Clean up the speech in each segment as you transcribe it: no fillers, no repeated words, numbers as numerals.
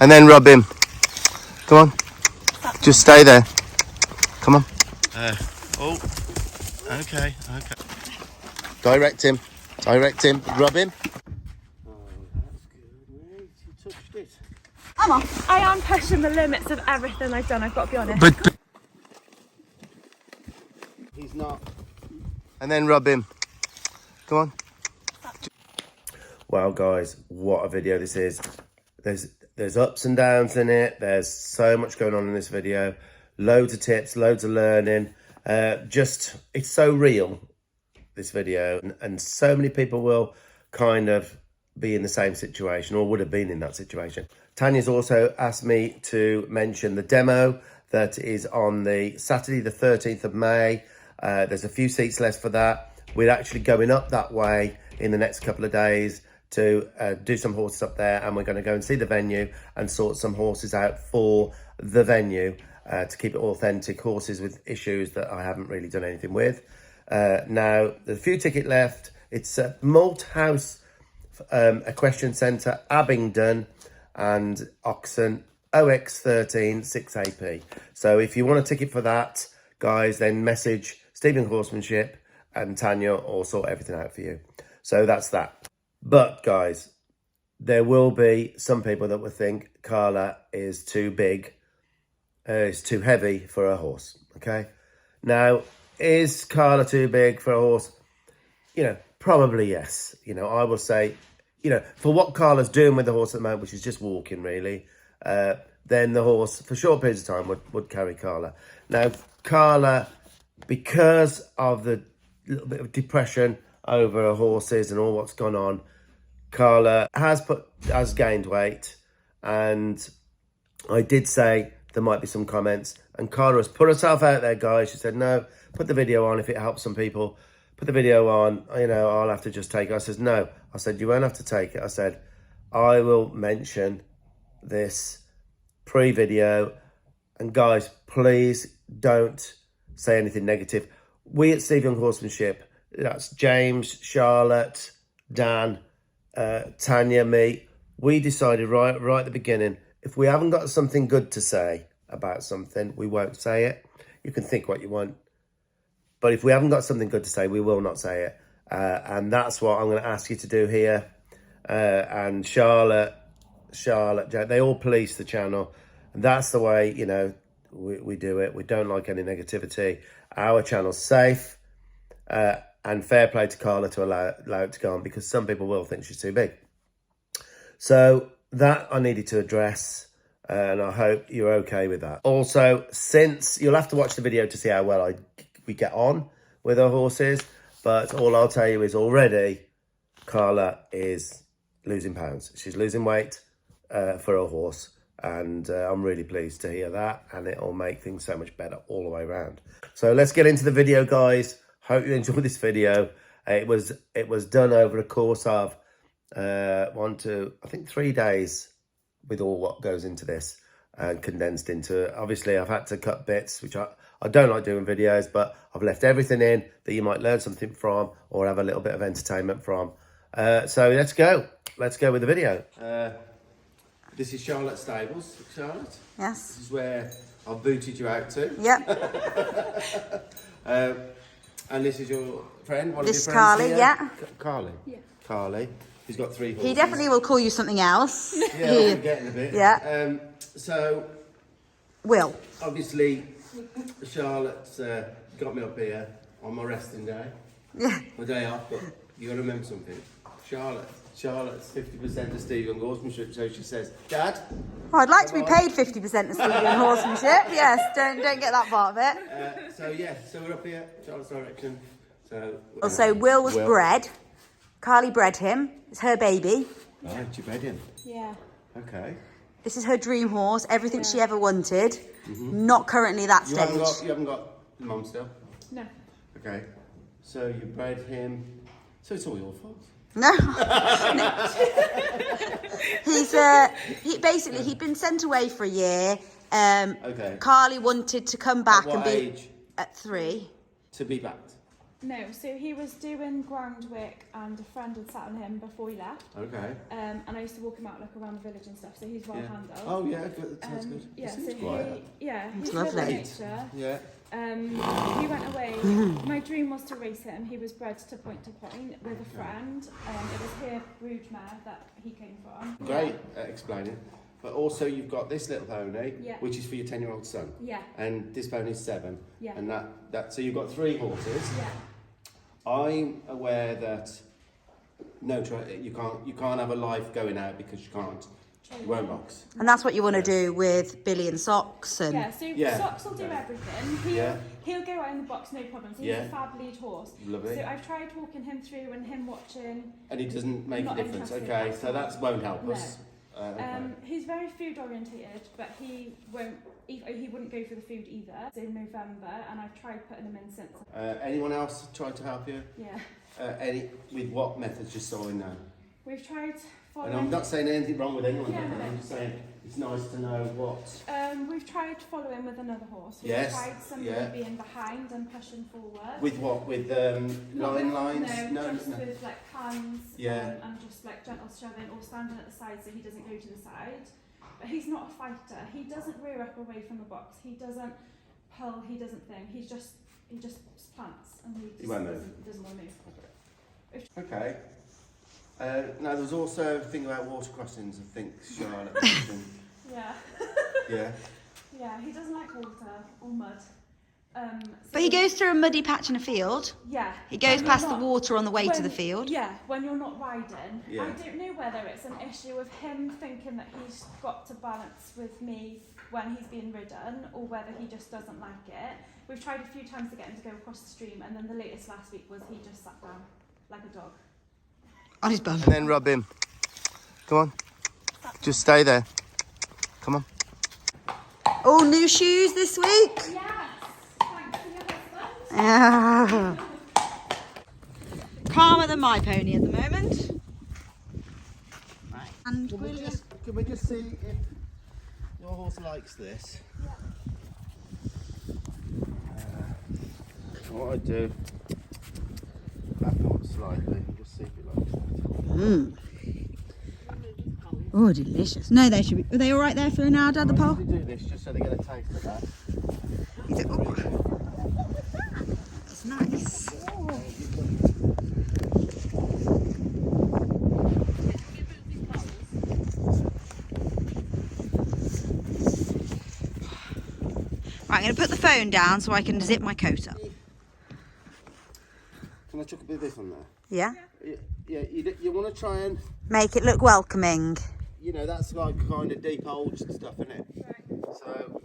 And then rub him. Come on. Just stay there. Come on. Oh. Okay. Direct him. Rub him. Oh, that's good, mate. You touched it. I'm off. I am pushing the limits of everything I've done, I've got to be honest. But He's not. and then rub him. Come on. Well, guys, what a video this is. There's ups and downs in it. There's so much going on in this video. Loads of tips, loads of learning. It's so real, this video. And so many people will kind of be in the same situation or would have been in that situation. Tanya's also asked me to mention the demo that is on the Saturday, the 13th of May. There's a few seats left for that. We're actually going up that way in the next couple of days to do some horses up there, and we're going to go and see the venue and sort some horses out for the venue to keep it authentic, horses with issues that I haven't really done anything with. Now, there's a few tickets left. It's at Malthouse Equestrian Centre, Abingdon and Oxon, OX13 6AP. So if you want a ticket for that, guys, then message Stephen Horsemanship and Tanya will sort everything out for you. So that's that. But guys, there will be some people that will think Carla is too big, is too heavy for a horse, okay? Now, is Carla too big for a horse? You know, probably yes. You know, I will say, you know, for what Carla's doing with the horse at the moment, which is just walking really, then the horse, for short periods of time, would carry Carla. Now, Carla, because of the little bit of depression over her horses and all what's gone on, Carla has gained weight, and I did say there might be some comments, and Carla has put herself out there, guys. She said, no, put the video on if it helps some people. Put the video on, you know, I'll have to just take it. I said, no. I said, you won't have to take it. I said, I will mention this pre-video, and guys, please don't say anything negative. We at Steve Young Horsemanship, that's James, Charlotte, Dan, Tanya, me, we decided right at the beginning, if we haven't got something good to say about something, we won't say it. You can think what you want, but if we haven't got something good to say, we will not say it. And that's what I'm going to ask you to do here. And Charlotte, they all police the channel. And that's the way, you know, we do it. We don't like any negativity. Our channel's safe. And fair play to Carla to allow it to go on, because some people will think she's too big. So that I needed to address, and I hope you're okay with that. Also, since you'll have to watch the video to see how well we get on with our horses, but all I'll tell you is already Carla is losing pounds. She's losing weight for a horse, and I'm really pleased to hear that, and it'll make things so much better all the way around. So let's get into the video, guys. Hope you enjoyed this video. It was done over a course of 3 days with all what goes into this, and condensed into, obviously I've had to cut bits, which I don't like doing videos, but I've left everything in that you might learn something from or have a little bit of entertainment from. So let's go with the video. This is Charlotte's stables. Charlotte? Yes. This is where I've booted you out to. Yep. And this is your friend, one This of your friends Carly, here? yeah. Carly? Yeah. Carly. He's got 3 horses. He definitely will call you something else. Yeah, I'm forgetting a bit. Yeah. So, Will. obviously, Charlotte's got me up here on my resting day. Yeah. My day off, but you got to remember something. Charlotte's 50% of Steve Young Horsemanship, so she says, Dad? Oh, I'd like to be paid 50% of Steve Young Horsemanship. Yes, don't get that part of it. So we're up here, Charlotte's direction. Also, Will was bred. Carly bred him. It's her baby. Oh, did you bred him? Yeah. Okay. This is her dream horse, everything she ever wanted. Not currently that stage. You haven't got mum still? No. Okay. So you bred him. So it's all your fault. No. He'd been sent away for a year. Okay. Carly wanted to come back At what and be age? at 3. To be backed. No, so he was doing groundwork and a friend had sat on him before he left. Okay. And I used to walk him out like around the village and stuff, so he's well handled. Oh yeah, good. That sounds good. Yeah, Seems so quiet. he's lovely. lovely nature. Yeah. He went away. My dream was to race him. He was bred to point with a friend. It was here, Broodmare, that he came from. Great at explaining. But also you've got this little pony, Yeah. which is for your 10-year-old son. Yeah. And this pony's 7. Yeah. And that so you've got 3 horses. Yeah. I'm aware that you can't have a life going out because you can't. You won't box. And that's what you want to do with Billy and Socks. And Yeah, so Socks will do everything. He'll go out in the box, no problem. So he's a fab lead horse. Lovely. So I've tried walking him through and him watching. And he doesn't make a Not difference. interested, Okay, that's so all. that won't help No. us. Okay. He's very food orientated, but he wouldn't go for the food either. It's in November, and I've tried putting him in since. Anyone else tried to help you? Yeah. With what methods, just so I know? We've tried following. And I'm not saying anything wrong with anyone. Yeah, no. I'm just saying it's nice to know what. We've tried following with another horse. We've Yes, tried somebody yeah. being behind and pushing forward. With what? With Not line with- lines? No, just with like hands. Yeah. And just like gentle shoving or standing at the side so he doesn't go to the side. But he's not a fighter. He doesn't rear up away from the box. He doesn't pull. He doesn't thing. He just plants and he won't move. doesn't want to move. Okay. Now there's also a thing about water crossings. I think Charlotte mentioned. Yeah. Yeah. Yeah. He doesn't like water or mud. but he goes through a muddy patch in a field. Yeah. He goes When past you're the not- water on the way to when- the field. Yeah, when you're not riding. Yeah. I don't know whether it's an issue of him thinking that he's got to balance with me when he's being ridden, or whether he just doesn't like it. We've tried a few times to get him to go across the stream, and then the latest last week was he just sat down like a dog. On his bum. And then rub him. Come on. Just stay there. Come on. All new shoes this week. Yes! Thanks for your husband. Calmer than my pony at the moment. Right. And Can we just see if your horse likes this? What I do, back up slightly and just see if he likes that. Oh, delicious. No, they should be. Are they all right there for now, Dad, the Why pole? don't we do this just so they get a taste of that? Is it, oh. That's nice. Right, I'm going to put the phone down so I can zip my coat up. Can I chuck a bit of this on there? Yeah? Yeah, you want to try and, Make it look welcoming. you know, that's like kind of deep old stuff, isn't it? Right. So,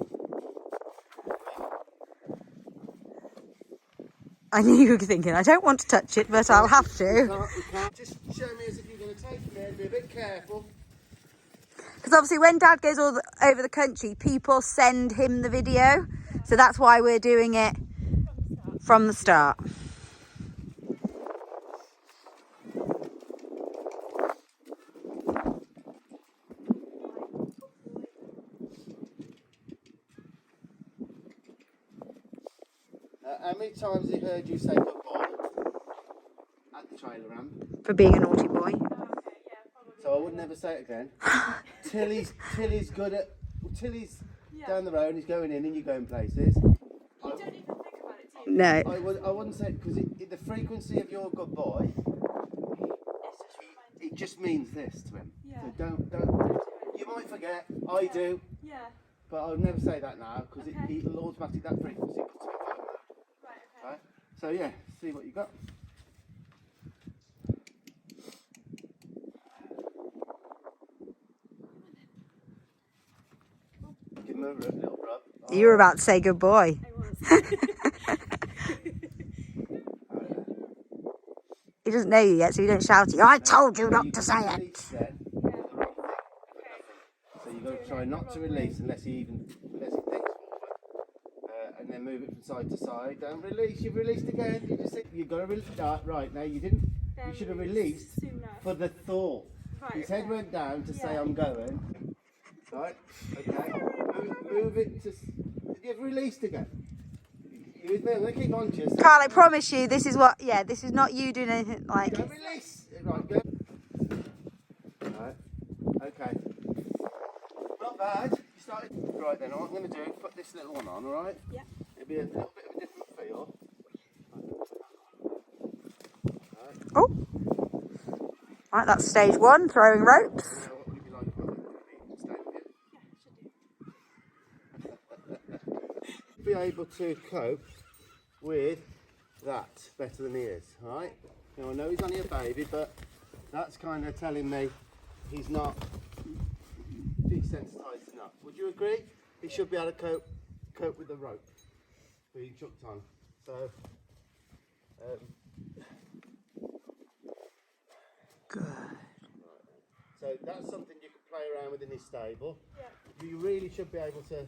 I knew you were thinking, I don't want to touch it, but I'll have to. you can't just show me as if you're going to take it there, be a bit careful. Because obviously when Dad goes over the country, people send him the video. So that's why we're doing it from the start. How many times have you heard you say good boy at the trailer ramp? For being a naughty boy. So I would never say it again. till he's good at, till he's down the road and he's going in and you're going places. You don't even think about it, do you? No. I wouldn't say it because the frequency of your good boy, it just means this to him. Yeah. So don't. You might forget. I do, Yeah. but I would never say that now because Okay. it'll automatically that frequency puts me on mode. Right, okay. Right. So yeah, see what you got. Give him a little rub. You were about to say good boy. I was. He doesn't know you yet, so you don't shout at you. I told you not to say it. Release then. So you've got to try not to release unless he thinks forward. And then move it from side to side. Don't release. You've released again. You've got to release. Right now, you didn't. You should have released Sooner. for the thought. Right, His head okay. went down to say Yeah. I'm going. Right. Okay. Move it to. You've released again. You with me? I'm going to keep on to you. Carl, I promise you, this is what, yeah, this is not you doing anything like Go it. release. Right, go. Right. Okay. Not bad. You started. Right then, what I'm going to do, put this little one on, alright? Yeah. It'll be a little bit of a different feel. Oh. Right, that's stage one, throwing ropes. Now, what would you like? Stay with you. Be able to cope with that better than he is, alright? Now I know he's only a baby, but that's kind of telling me he's not desensitized enough. Would you agree? He should be able to cope with the rope being chucked on. So, Good. so that's something you can play around with in his stable. Yeah. You really should be able to,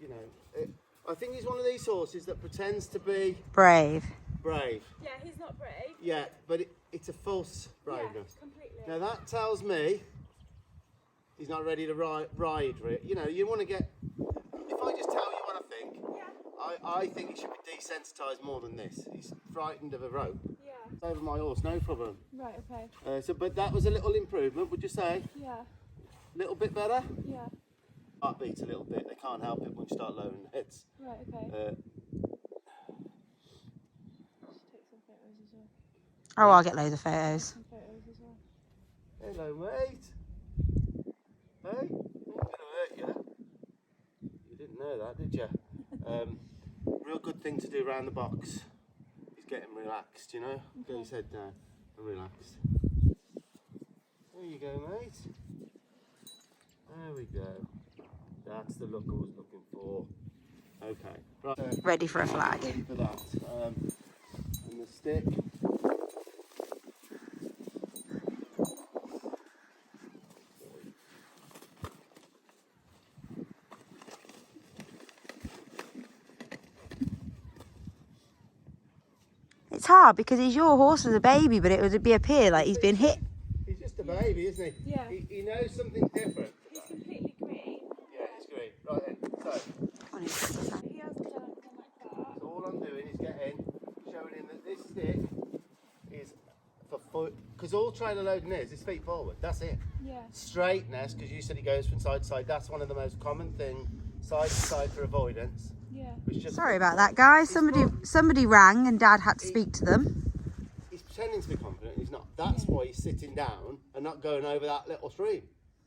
you know. I think he's one of these horses that pretends to be Brave. brave. Yeah, he's not brave. Yeah, but it's a false braveness. Yeah, completely. Now that tells me he's not ready to ride it. You know, you want to get. If I just tell you what I think, Yeah. I think he should be desensitised more than this. He's frightened of a rope. Yeah. It's over my horse, no problem. Right, okay. But that was a little improvement, would you say? Yeah. Little bit better? Yeah. Heartbeat a little bit. They can't help it when you start lowering the heads. Right, okay. Just take some photos as well. Oh, I'll get loads of photos. Some photos as well. Hello, mate. Hey, I'm gonna hurt you. You didn't know that, did you? Real good thing to do around the box is get him relaxed, you know? Get his head down and relaxed. There you go, mate. There we go. That's the look I was looking for. Okay. Right. Ready for a flag. Ready for that. And the stick. It's hard because he's your horse as a baby, but it would be appear like he's been hit. He's just a baby, isn't he? Yeah. He knows something different. He's completely green. Yeah, it's great. Right then, so He hasn't done anything like that. all I'm doing is showing him that this stick is for foot, because all trailer loading is feet forward. That's it. Yeah. Straightness, because you said he goes from side to side. That's one of the most common thing, side to side for avoidance. Yeah. Which just Sorry about that, guys. Somebody rang and Dad had to speak to them. He's pretending to be confident. He's not. That's why he's sitting down and not going over that little stream.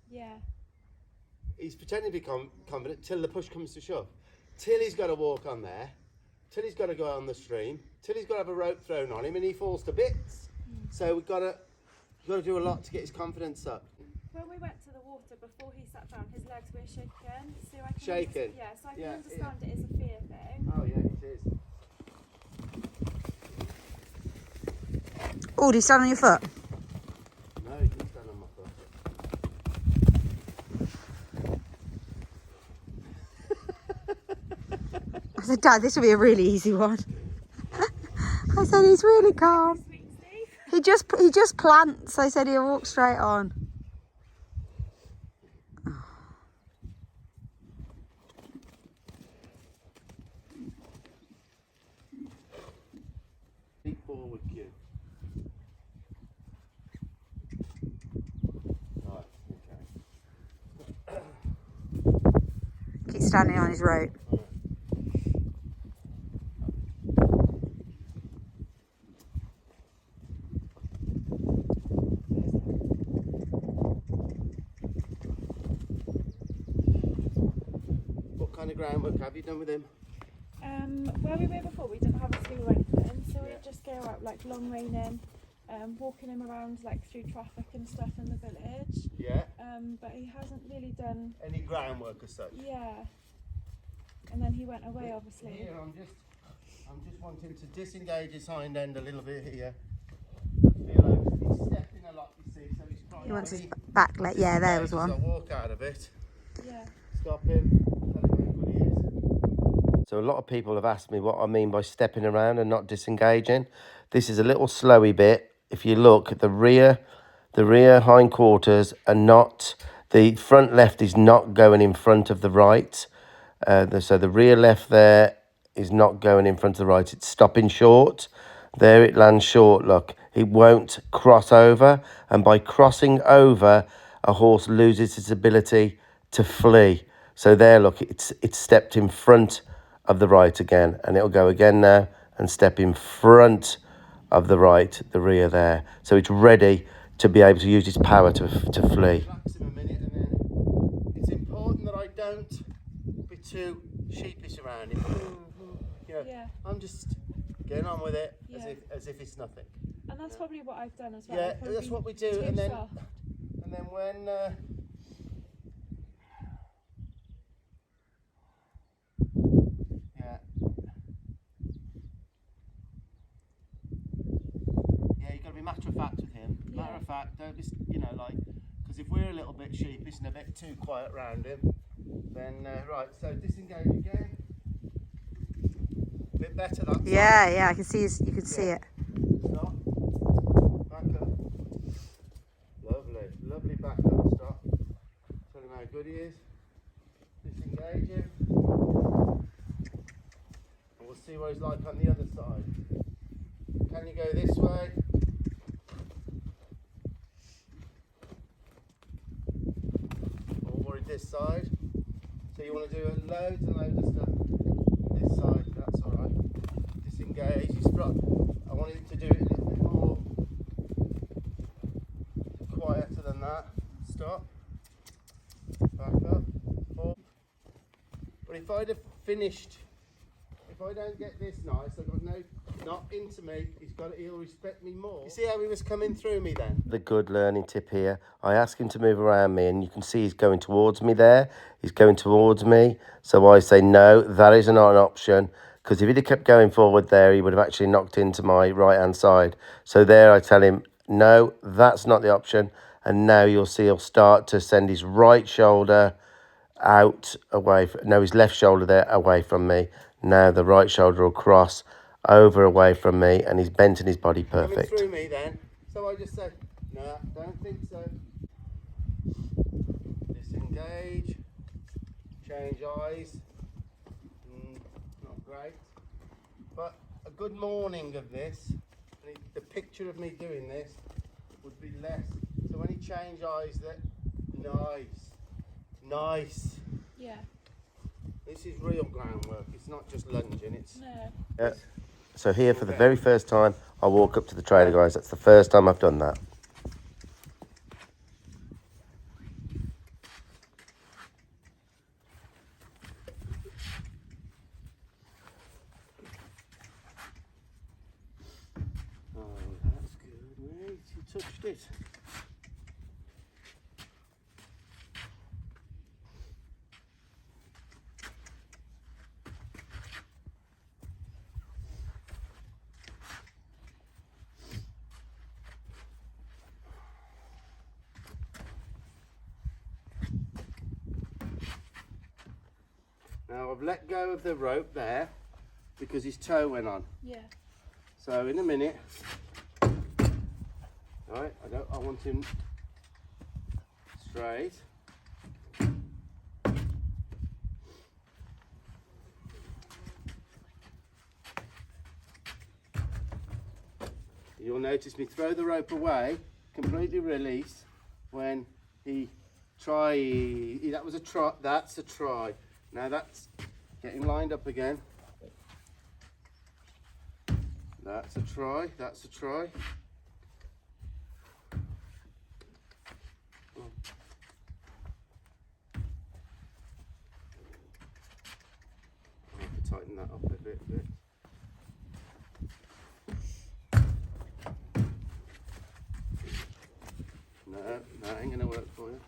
Yeah. He's pretending to be confident till the push comes to shove, till he's got to walk on there, till he's got to go on the stream, till he's got to have a rope thrown on him and he falls to bits. So we've got to do a lot to get his confidence up. When we went to the water before he sat down, his legs were shaking. So I can Shaking? Yeah, so I can Yeah, understand it is a fear thing. Oh yeah, it is. Oh, did he stand on your foot? No, he didn't stand on my foot. I said, Dad, this will be a really easy one. I said, he's really calm. Sweet Steve. He just plants. I said he'll walk straight on. Feet forward, cue. Right, okay. Keep standing on his rope. What kind of groundwork have you done with him? Where we were before, we didn't have a school or anything, so Yeah. we'd just go out like long reining, walking him around like through traffic and stuff in the village. Yeah. But he hasn't really done. Any groundwork as such? Yeah. And then he went away, obviously. Here, I'm just wanting to disengage his hind end a little bit here. Feel like he's stepping a lot, you see, so he's trying He wants to his back leg. Yeah, there was one. So walk out of it, Yeah. stop him, tell him how good he is. So a lot of people have asked me what I mean by stepping around and not disengaging. This is a little slowy bit. If you look at the rear hindquarters are not, the front left is not going in front of the right. So the rear left there is not going in front of the right. It's stopping short. There it lands short, look. It won't cross over. And by crossing over, a horse loses its ability to flee. So there, look, it's stepped in front of the right again. And it'll go again now and step in front of the right, the rear there. So it's ready to be able to use its power to flee. Relax him a minute, and then it's important that I don't be too sheepish around him. You know, Yeah. I'm just getting on with it Yeah. as if it's nothing. And that's probably what I've done as well. Yeah, I've probably that's what we do, too and then soft. when yeah, you got to be matter of fact with him. Yeah. Matter of fact, don't be, you know, like, because if we're a little bit sheepish and a bit too quiet around him, then right. So disengage again. Bit better that. Yeah, I can see. You can see it. Stop. Back up. Lovely back up. Stop. Tell him how good he is. Disengage him. And we'll see what he's like on the other side. Can you go this way? Or worried this side? So you want to do loads and loads of stuff. This side, that's alright. Disengage. He's I wanted him to do it a little bit more quieter than that. Stop. Back up. Forward. But if I'd have finished, if I don't get this nice, I've got not into me, he'll respect me more. You see how he was coming through me then? The good learning tip here. I ask him to move around me, and you can see he's going towards me there. He's going towards me. So I say, no, that is not an option. Because if he'd have kept going forward there, he would have actually knocked into my right-hand side. So there I tell him, no, that's not the option. And now you'll see he'll start to send his right shoulder out away. No, his left shoulder there away from me. Now the right shoulder will cross over away from me, and he's bent in his body perfect. Coming through me then. So I just said, no, don't think so. Disengage. Change eyes. Not great. But a good morning of this, the picture of me doing this would be less. So when he change eyes, that nice. Yeah. This is real groundwork. It's not just lunging. It's No. Yeah. So here, for the very first time, I walk up to the trailer, guys. That's the first time I've done that. oh, that's good, mate. You touched it. Now I've let go of the rope there because his toe went on. Yeah. So in a minute, right, I want him straight. You'll notice me throw the rope away, completely release when he that was a try, that's a try. Now that's getting lined up again. That's a try, that's a try. I have to tighten that up a bit. No, that ain't gonna work for you.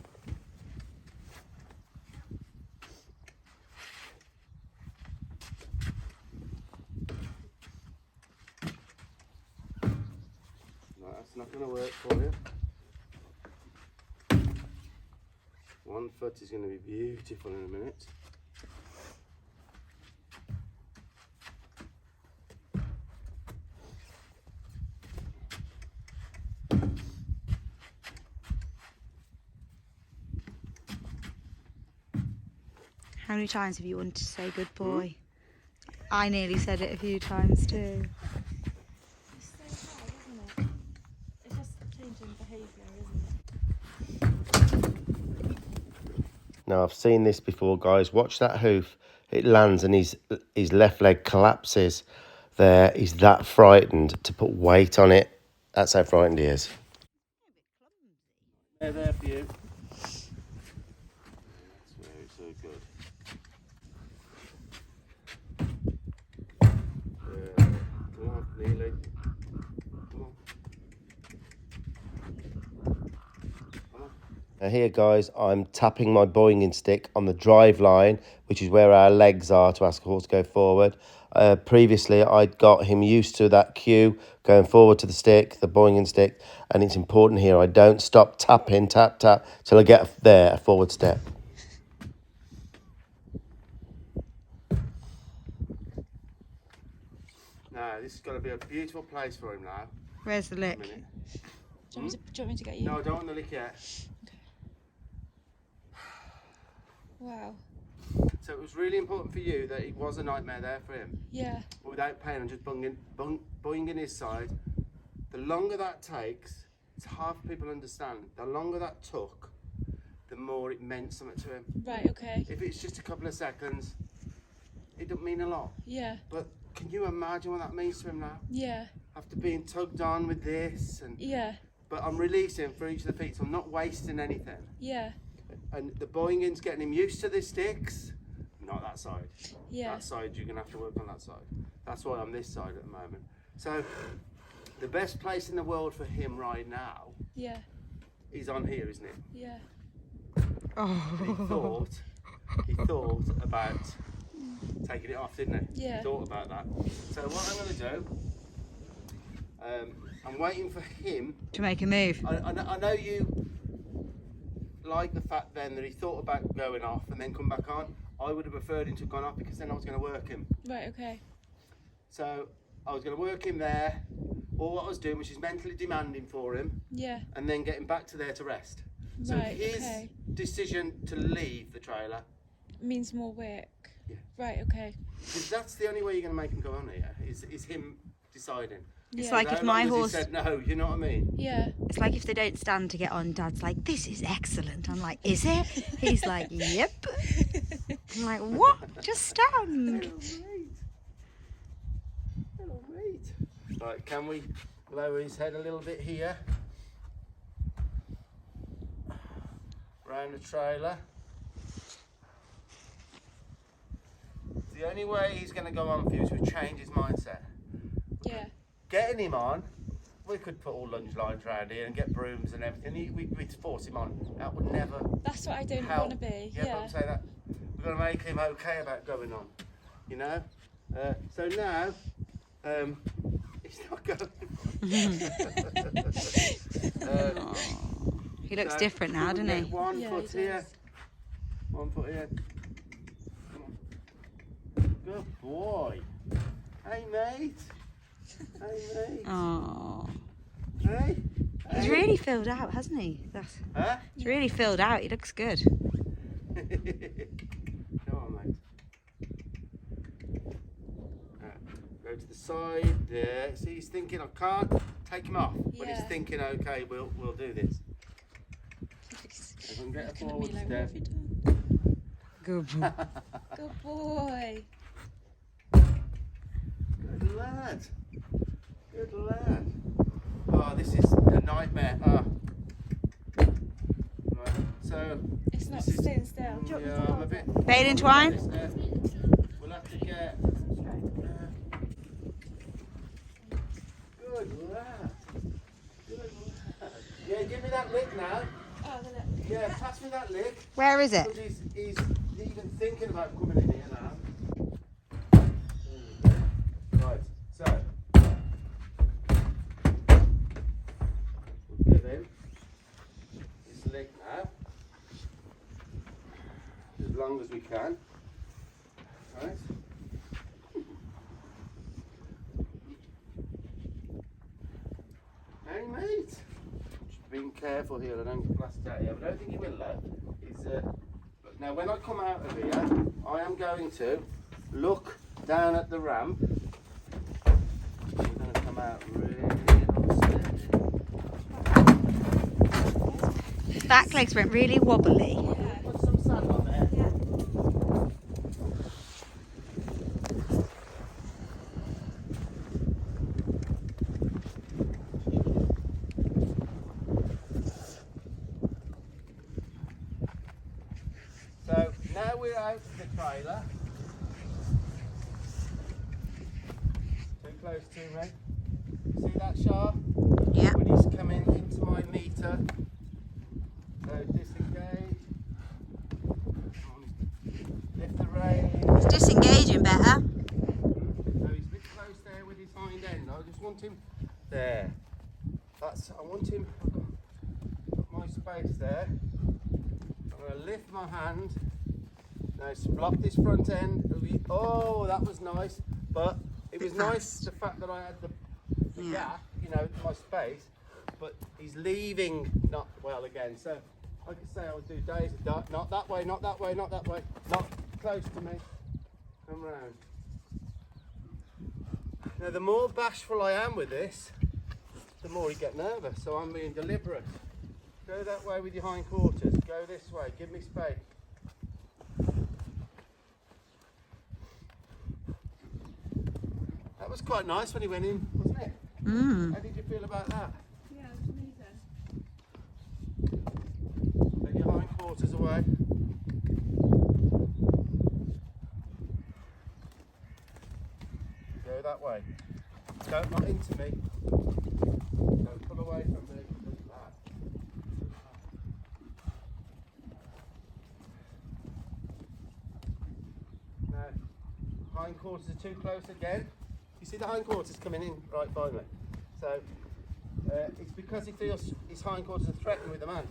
That's not going to work for you. One foot is going to be beautiful in a minute. How many times have you wanted to say good boy? I nearly said it a few times too. It's so hard, isn't it? It's just changing behaviour, isn't it? Now I've seen this before, guys. Watch that hoof. It lands and his left leg collapses there. He's that frightened to put weight on it. That's how frightened he is. They're there for you. That's very so good. Come on, Neely. Come on. Now here, guys, I'm tapping my boinging stick on the drive line, which is where our legs are to ask the horse to go forward. Previously, I'd got him used to that cue, going forward to the stick, the boinging stick, and it's important here I don't stop tapping, tap, tap, till I get there, a forward step. Now, this has got to be a beautiful place for him now. Where's the lick? Do you want me to get you? No, I don't want the lick yet. Wow. So it was really important for you that it was a nightmare there for him. Yeah. Without pain and just boinging his side. The longer that takes, it's half people understand. The longer that took, the more it meant something to him. Right, okay. If it's just a couple of seconds, it don't mean a lot. Yeah. But can you imagine what that means to him now? Yeah. After being tugged on with this, and Yeah. but I'm releasing for each of the feet, so I'm not wasting anything. Yeah. And the boinging's getting him used to the sticks. Not that side. Yeah. That side, you're going to have to work on that side. That's why I'm this side at the moment. So, the best place in the world for him right now Yeah. is on here, isn't it? Yeah. Oh. He thought about taking it off, didn't he? Yeah. He thought about that. So what I'm going to do, I'm waiting for him. To make a move. I know you like the fact then that he thought about going off and then come back on. I would have preferred him to have gone off because then I was going to work him. Right, okay. So I was going to work him there, or what I was doing, which is mentally demanding for him, Yeah. and then get him back to there to rest. So Right, his okay. decision to leave the trailer, Means more work. Yeah. Right, okay. because that's the only way you're going to make him go on here, is him deciding. Yeah. It's like So if long my as he horse. said no, you know what I mean? Yeah. It's like if they don't stand to get on, Dad's like, this is excellent. I'm like, is it? He's like, yep. I'm like, what? Just stand. Hello, mate. Hello, mate. Right, can we lower his head a little bit here? Round the trailer. The only way he's going to go on for you is to change his mindset. Yeah. Getting him on, we could put all lunge lines around here and get brooms and everything. We'd force him on. That would never That's what I don't help. want to be. Yeah, but Yeah. I'm saying that we've got to make him okay about going on, you know. So now, he's not going. He looks So, different now, we'll doesn't get he? One Yeah, foot he here, does. 1 foot here. Come on. Good boy. Hey mate. Hey mate. Oh. Hey. He's really filled out, hasn't he? Huh? He's really filled out. He looks good. Come on, mate. Go to the side there. See, he's thinking, I can't take him off, but he's Yeah. thinking, okay, we'll do this. If I can get a Looking at me forward like, what step. have you done? Good boy. Good boy. Good lad. Good lad. Oh, this is a nightmare. Right, so It's not this is, staying still. Do you want me to yeah, I'm a hold bit. it? Bait and twine? We'll have to get. Good lad. Good lad. Yeah, give me that lick now. Oh, the lip. Yeah, pass me that lick. Where is it? Because he's even thinking about coming in here now. Right, so we'll give him his lick now, as long as we can. Right. Hey mate. Just being careful here, I don't blast out here, but I don't think he will though. Now when I come out of here, I am going to look down at the ramp. We're going to come out really unsteady. Back legs went really wobbly. Put some sand on there. So now we're out of the trailer. Too close to me. See that shark? Yeah. When he's coming into my meter. So disengage. Lift the rein. It's disengaging better. So he's a bit close there with his hind end. I just want him there. I want him. Got my space there. I'm going to lift my hand. Now flop this front end. Oh, that was nice. But it was nice the fact that I had the gap, you know, my space. But he's leaving not well again. So like I say, I would do days of dark. Not that way, not that way, not that way. Not close to me. Come round. Now the more bashful I am with this, the more you get nervous. So I'm being deliberate. Go that way with your hindquarters. Go this way. Give me space. That was quite nice when he went in, wasn't it? Mm. How did you feel about that? Yeah, it's amazing. Take your hindquarters away. Go that way. Don't not into me. Don't pull away from me. Look at that. Now, hindquarters are too close again. You see the hindquarters coming in right by me. So it's because he feels his hindquarters are threatened with the man.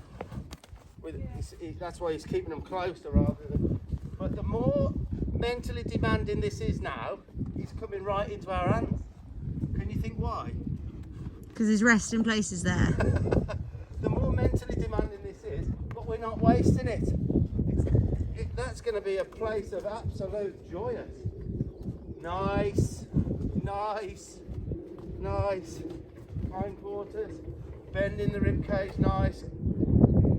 That's why he's keeping them closer rather than. But the more mentally demanding this is now, he's coming right into our hands. Can you think why? Because his resting place is there. The more mentally demanding this is, but we're not wasting it. That's going to be a place of absolute joyous. Nice, nice, nice. Hindquarters, bend in the rib cage, nice.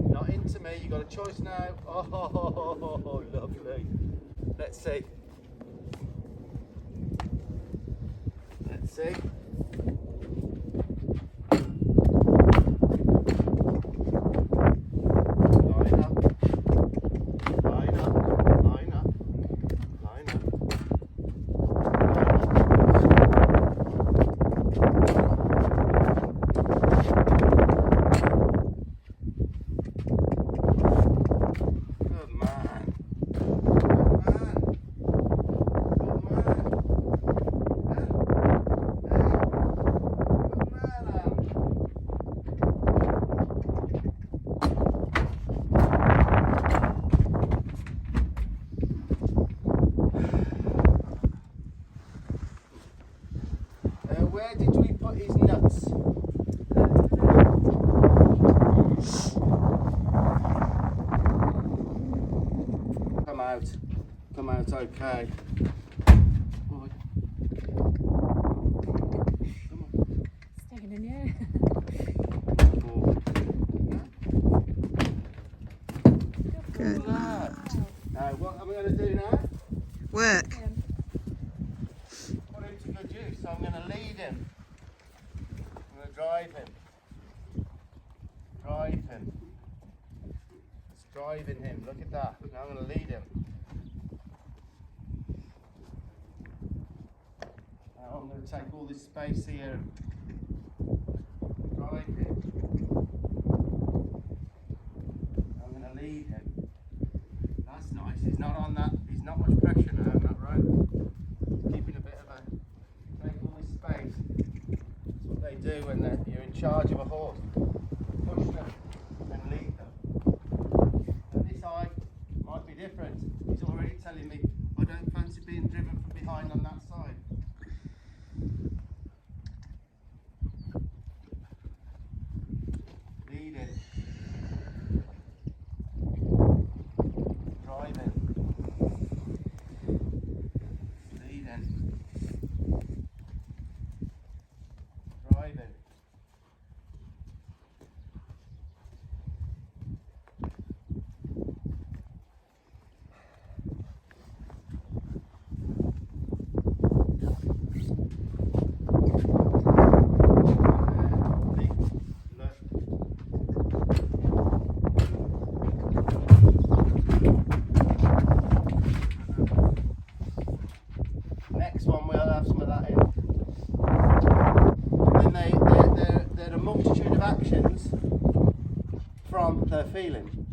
Not into me, you got a choice now. Oh, lovely. Let's see. Let's see. Line up. Line up. Line up. Line up. Good man. Where did we put his nuts? Come out, okay. Boy. Come on. Staying in here. Good. Now, what am I going to do now? Work. Put him to good use, so I'm going to lead him. I'm going to drive him. Drive him. It's driving him, look at that. Now I'm going to lead him. Now I'm going to take all this space here. Drive him. I'm going to lead him. That's nice. He's not on that. He's not much pressure now on that rope. Keeping a bit of a. Take all this space. That's what they do when you're in charge of a horse. Push them and lead them. And this eye might be different. He's already telling me I don't fancy being driven from behind on that side. Lead it. Drive it. Lead it. feeling.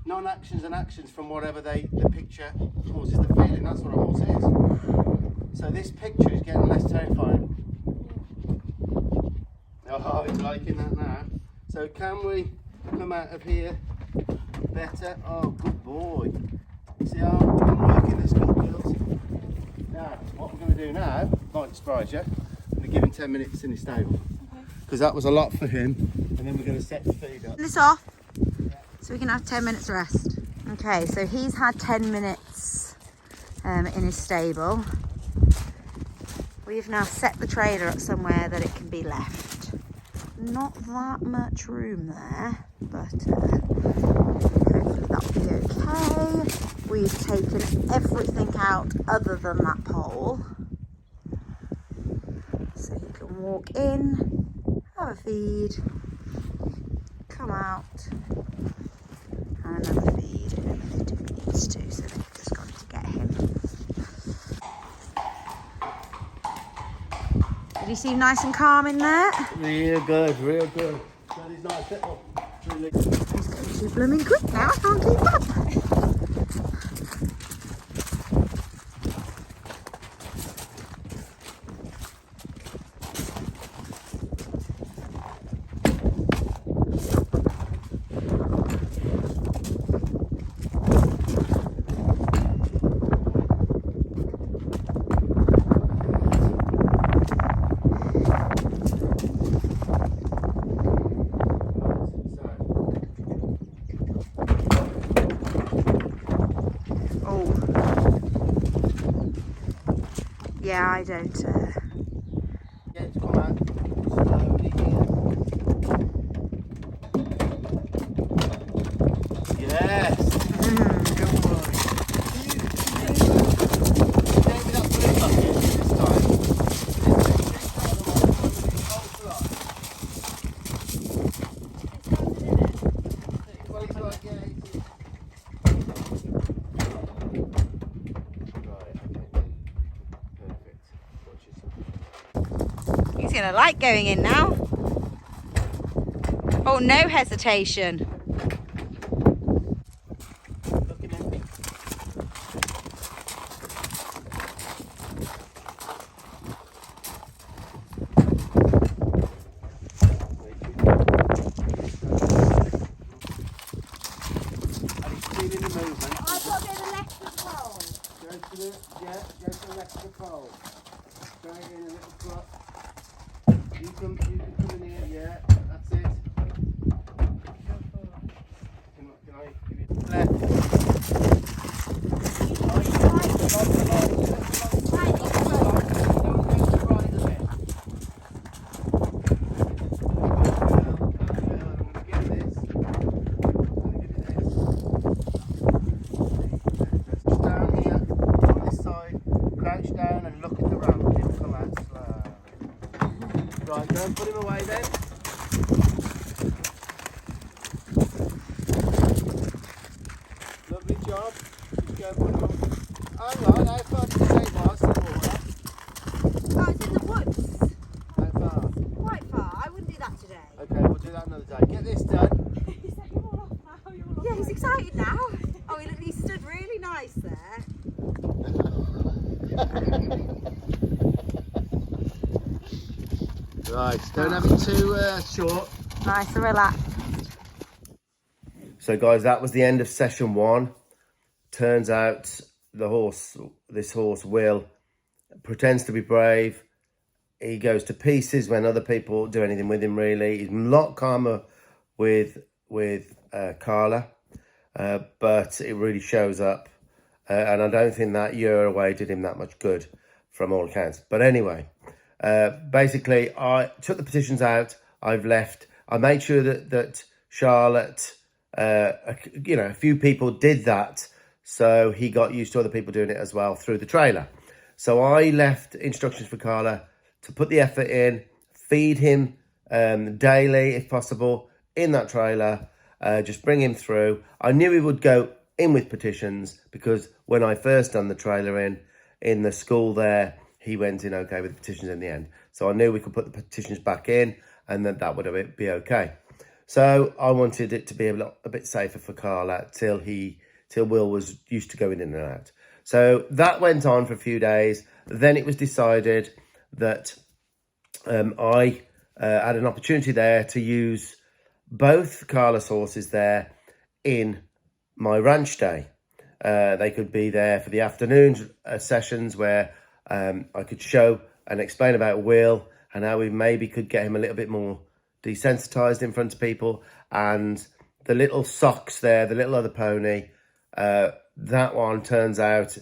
Non-actions and actions from whatever the picture causes the feeling. That's what a horse is. So this picture is getting less terrifying. Oh, he's liking that now. So can we come out of here better? Oh, good boy. You see how I'm working this good girls. Now, what we're going to do now, might surprise you, I'm going to give him 10 minutes in his stable. Because that was a lot for him. And then we're going to set the feed up. This off so we can have 10 minutes rest. Okay, so he's had 10 minutes in his stable. We've now set the trailer up somewhere that it can be left. Not that much room there, but hopefully that'll be okay. We've taken everything out other than that pole. So you can walk in, have a feed, come out, and another feed in a minute if it needs to. So they've just got to get him. Did he seem nice and calm in there? Real good, real good. That is nice little. Really. He's going too blooming quick now, I can't keep up. Yeah, I don't. Yeah, it's come out slowly here. Yes! Good boy. Gave me that blue bucket this time. Well, it's like, yeah, it's... He's going to like going in now. Oh, no hesitation. You can come in here, yeah, that's it. Can I give you left? Down here on this side, crouch down and look at the ramp. He'll come out slowly. Right, go and put him away then. Lovely job. Just go and put him away. Hang on, how far did you take whilst in the water? Oh, it's in the woods. How far? Quite far. I wouldn't do that today. Okay, we'll do that another day. Get this done. Yeah, he's excited now. Oh, he stood really nice there. Right, don't have it too short. Nice and relaxed. So guys, that was the end of session 1. Turns out this horse Will, pretends to be brave. He goes to pieces when other people do anything with him, really. He's a lot calmer with Carla, but it really shows up. And I don't think that year away did him that much good from all accounts. But anyway, basically, I took the petitions out. I've left. I made sure that Charlotte, a few people did that. So he got used to other people doing it as well through the trailer. So I left instructions for Carla to put the effort in, feed him daily, if possible, in that trailer, just bring him through. I knew he would go in with petitions because when I first done the trailer in the school there, he went in okay with the petitions in the end. So I knew we could put the petitions back in and that would be okay. So I wanted it to be a bit safer for Carla till Will was used to going in and out. So that went on for a few days. Then it was decided that I had an opportunity there to use both Carla's horses there in my ranch day. They could be there for the afternoon sessions where I could show and explain about Will and how we maybe could get him a little bit more desensitized in front of people. And the little Socks there, the little other pony, that one turns out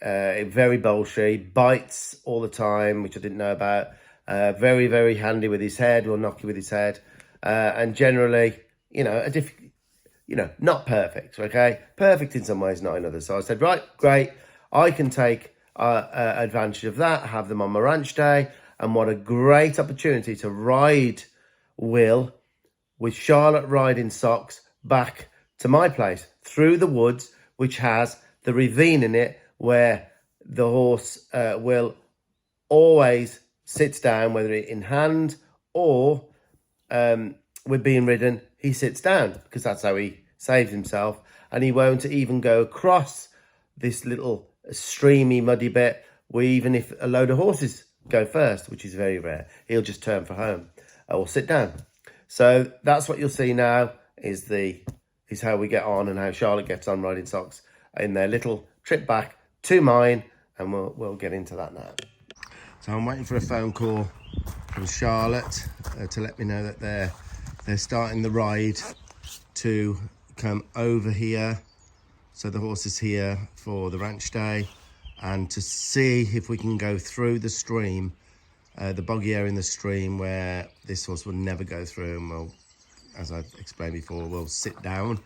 very bolshy, bites all the time, which I didn't know about. Very, very handy with his head, will knock you with his head. And generally, not perfect, okay? Perfect in some ways, not in others. So I said, right, great. I can take advantage of that, have them on my ranch day. And what a great opportunity to ride Will with Charlotte riding Socks back to my place through the woods, which has the ravine in it where the horse will always sits down, whether in hand or with being ridden, he sits down because that's how he saves himself. And he won't even go across this little streamy, muddy bit where even if a load of horses go first, which is very rare, he'll just turn for home or sit down. So that's what you'll see now is how we get on and how Charlotte gets on riding Socks in their little trip back to mine, and we'll get into that now. So I'm waiting for a phone call from Charlotte to let me know that they're starting the ride to come over here. So the horse is here for the ranch day, and to see if we can go through the stream, the boggy area in the stream where this horse will never go through, and we'll, as I've explained before, we'll sit down,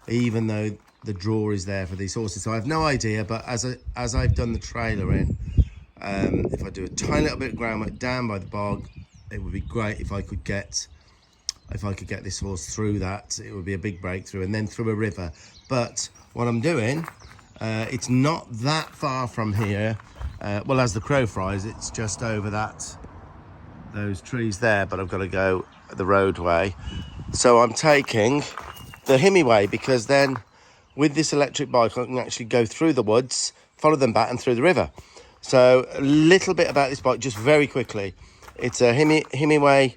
even though the draw is there for these horses. So I have no idea, but as I've done the trailer in, if I do a tiny little bit of groundwork down by the bog, it would be great if I could get this horse through that. It would be a big breakthrough, and then through a river. But what I'm doing, it's not that far from here. Well, as the crow flies, it's just over those trees there, but I've got to go the roadway. So I'm taking the Himi way, because then with this electric bike, I can actually go through the woods, follow them back and through the river. So a little bit about this bike, just very quickly. It's a Himi way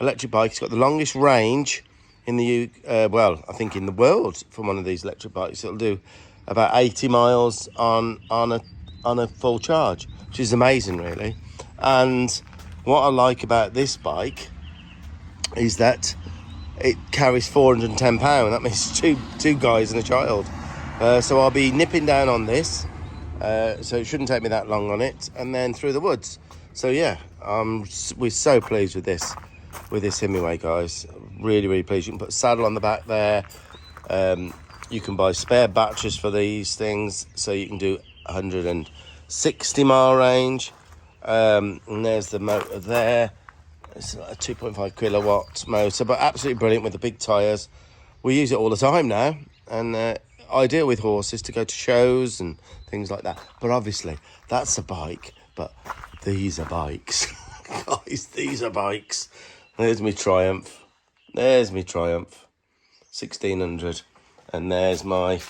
electric bike. It's got the longest range in the I think in the world for one of these electric bikes. It'll do about 80 miles on a full charge, which is amazing, really. And what I like about this bike is that it carries 410 pounds. That means two guys and a child. So I'll be nipping down on this. So it shouldn't take me that long on it, and then through the woods. So yeah, we're so pleased with this Hemiway, guys. Really, really pleased. You can put a saddle on the back there. You can buy spare batteries for these things, so you can do 160 mile range. And there's the motor there. It's like a 2.5 kilowatt motor, but absolutely brilliant with the big tyres. We use it all the time now, and ideal with horses to go to shows and things like that. But obviously, that's a bike, but these are bikes. Guys, these are bikes. There's me Triumph. 1600. And there's my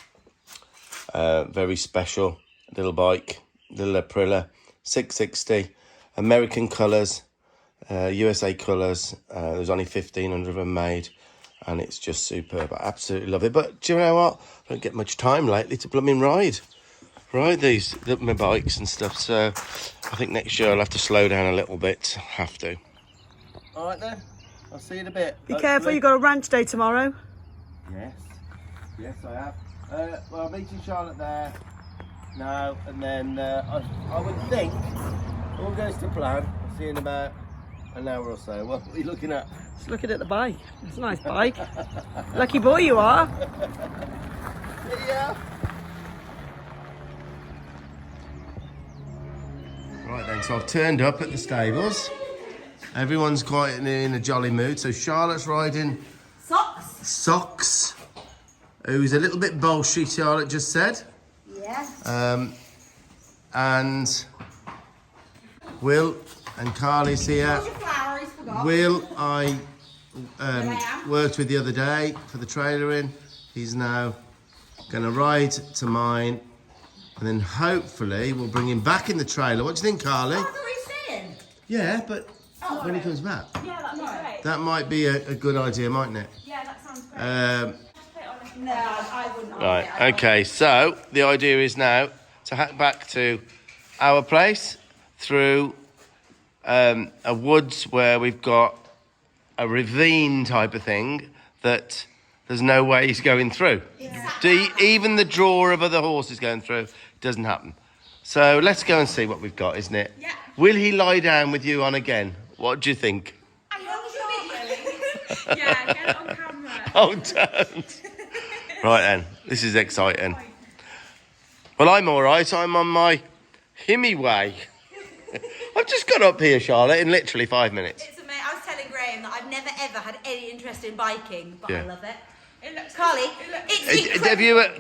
very special little bike, little Aprilia 660, American colours, USA colours. There's only 1,500 of them made, and it's just superb. I absolutely love it. But do you know what? I don't get much time lately to blooming ride these my bikes and stuff. So I think next year I'll have to slow down a little bit. Have to. All right then. I'll see you in a bit. Be careful, you've got a ranch day tomorrow. Yes, I have. Well, I'm meeting Charlotte there now, and then I would think all goes to plan. I'll see you in about an hour or so. What are you looking at? Just looking at the bike. It's a nice bike. Lucky boy you are. Yeah. Right then, so I've turned up at the stables. Everyone's quite in a jolly mood. So Charlotte's riding Socks, who's a little bit bolshy, Charlotte just said. Yeah. And Will and Carly's here. Will, I worked with the other day for the trailering. He's now going to ride to mine, and then hopefully we'll bring him back in the trailer. What do you think, Carly? That's what he's saying. Yeah, but when he comes back. Yeah, that'd be great. That might be a good idea, mightn't it? Yeah, that sounds great. No, I wouldn't. Right, okay, so the idea is now to hack back to our place through a woods where we've got a ravine type of thing that there's no way he's going through. Even the draw of other horses going through doesn't happen. So let's go and see what we've got, isn't it? Yeah. Will he lie down with you on again? What do you think? I hope you're videoing. Yeah, get it on camera. Oh, don't. Right then, this is exciting. Well, I'm all right. I'm on my Himmy way. I've just got up here, Charlotte, in literally 5 minutes. It's amazing. I was telling Graham that I've never ever had any interest in biking, but Yeah. I love it. It looks Carly, it's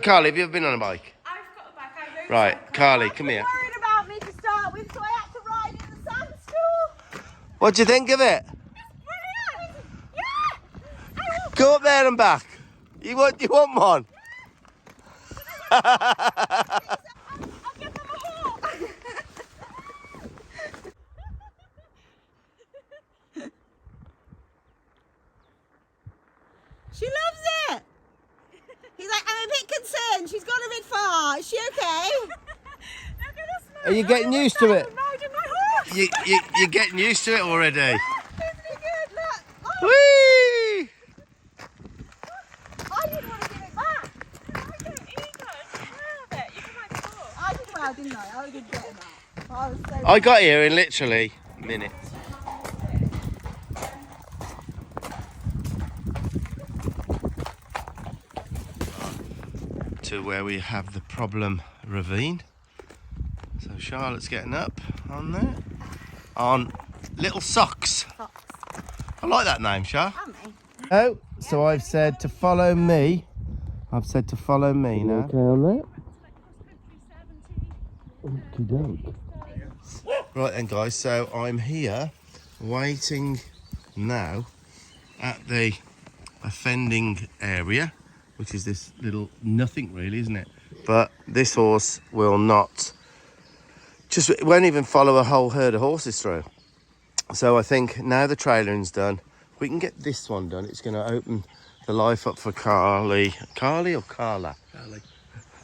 Carly, have you ever been on a bike? I've got a bike. I rode Right, cycle. Carly, come here. worried about me to start with, so I had to ride in the sand school. What do you think of it? Brilliant! Yeah! Go up there and back. You want one? I'll give them a walk. She loves it. He's like, I'm a bit concerned. She's gone a bit far. Is she okay? Are you getting used to it? I'm riding my horse. You're getting used to it already. Isn't he good? Look. Oh, Whee! I didn't want to give it back. I don't either. Love it. You can ride the horse. I did well, didn't I? I did get that. I was so. I got here in literally minutes. To where we have the problem ravine. So Charlotte's getting up on there. On Little Socks. I like that name, Char. Oh, so I've said to follow me. I've said to follow me now. Okay on that? Okey-doke. Right then, guys, so I'm here waiting now at the offending area, which is this little nothing really, isn't it? But this horse will not, it won't even follow a whole herd of horses through. So I think now the trailering's done, we can get this one done. It's going to open the life up for Carly. Carly or Carla? Carly.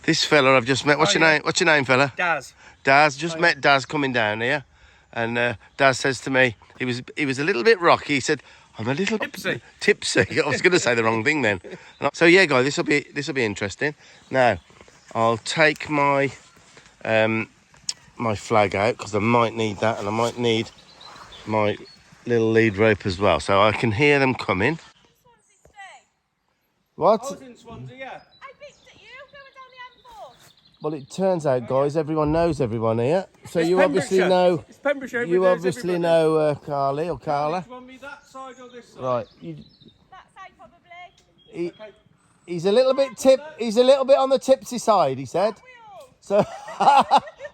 This fella I've just met. What's your name? What's your name, fella? Daz. Daz. Just met Daz coming down here, and Daz says to me, he was a little bit rocky. He said, "I'm a little Tipsy." Tipsy. I was going to say the wrong thing then. So yeah, guys, this will be interesting. Now, I'll take my my flag out because I might need that, and I might need my little lead rope as well, so I can hear them coming. What? I was in Swansea, yeah. I picked at you going down the M4. Well, it turns out, guys, everyone knows everyone here. So you Pembrokeshire. obviously know. It's Pembrokeshire. You obviously know Carly or Carla. Do you want me that side or this side? Right. That side probably. He's a little bit He's a little bit on the tipsy side. He said. So,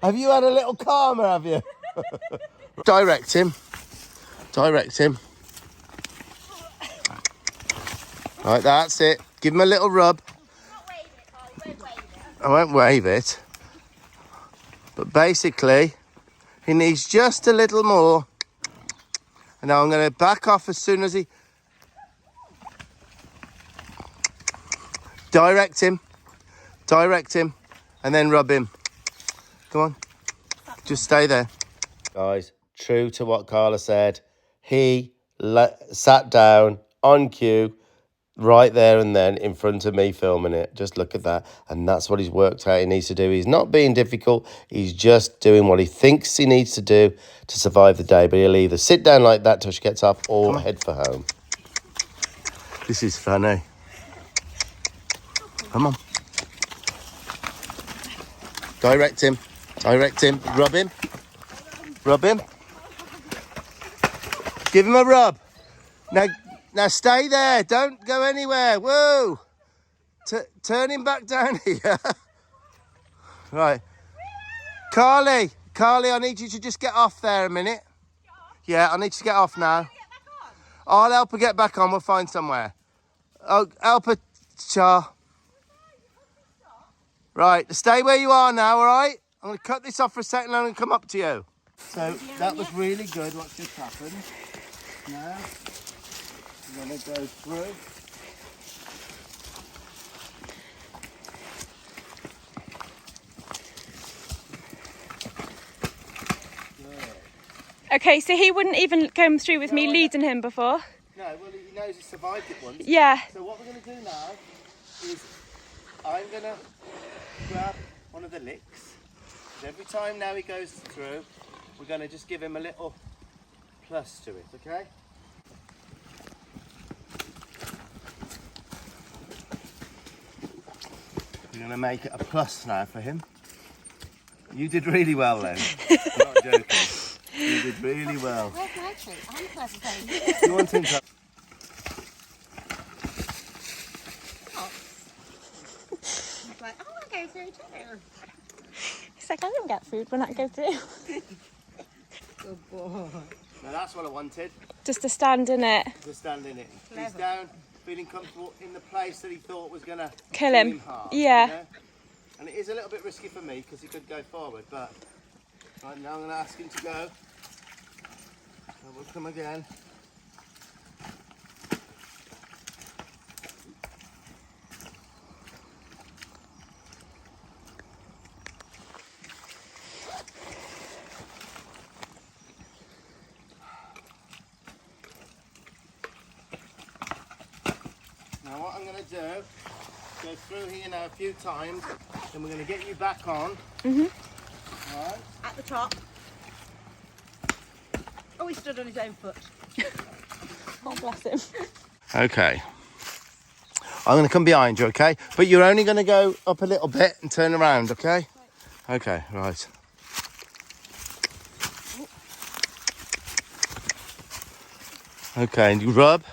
have you had a little calmer? Have you? Direct him. Direct him. Right, that's it. Give him a little rub. Not wave it, Carly. Don't wave it. I won't wave it. But basically, he needs just a little more. And now I'm going to back off as soon as he... Direct him. Direct him. And then rub him. Come on. Just stay there. Guys, true to what Carla said, he sat down on cue right there and then in front of me filming it. Just look at that. And that's what he's worked out he needs to do. He's not being difficult. He's just doing what he thinks he needs to do to survive the day. But he'll either sit down like that till she gets up or head for home. This is funny. Come on. Direct him. Direct him. Rub him. Rub him. Give him a rub. Now stay there. Don't go anywhere. Whoa. Turn him back down here. Right. Carly, I need you to just get off there a minute. Yeah, I need you to get off now. I'll help her get back on. We'll find somewhere. Oh, help her, Char. Right, stay where you are now, all right? I'm going to cut this off for a second and I'm going to come up to you. So that was really good, what just happened. Now, I'm going to go through. Okay, so he wouldn't even come through with me leading him before? No, well, he knows he survived it once. Yeah. So what we're going to do now is I'm going to grab one of the licks. Every time now he goes through, we're going to just give him a little plus to it, okay? We're going to make it a plus now for him. You did really well then. I'm not joking. You did really well. Where's my treat? I'm pleasant. You want him to... He's like, I want to go through too. He's like, I don't get food when I go through. Good boy. Now that's what I wanted. Just to stand in it. Just stand in it. He's down, feeling comfortable in the place that he thought was going to Kill him. hard, Yeah. You know? And it is a little bit risky for me because he could go forward, but right now I'm going to ask him to go. And we'll come again. Now what I'm going to do, go through here now a few times, then we're going to get you back on. Mhm. Right. At the top. Oh, he stood on his own foot. Oh, bless him. Okay. I'm going to come behind you, okay? But you're only going to go up a little bit and turn around, okay? Okay, right. Okay, and you rub.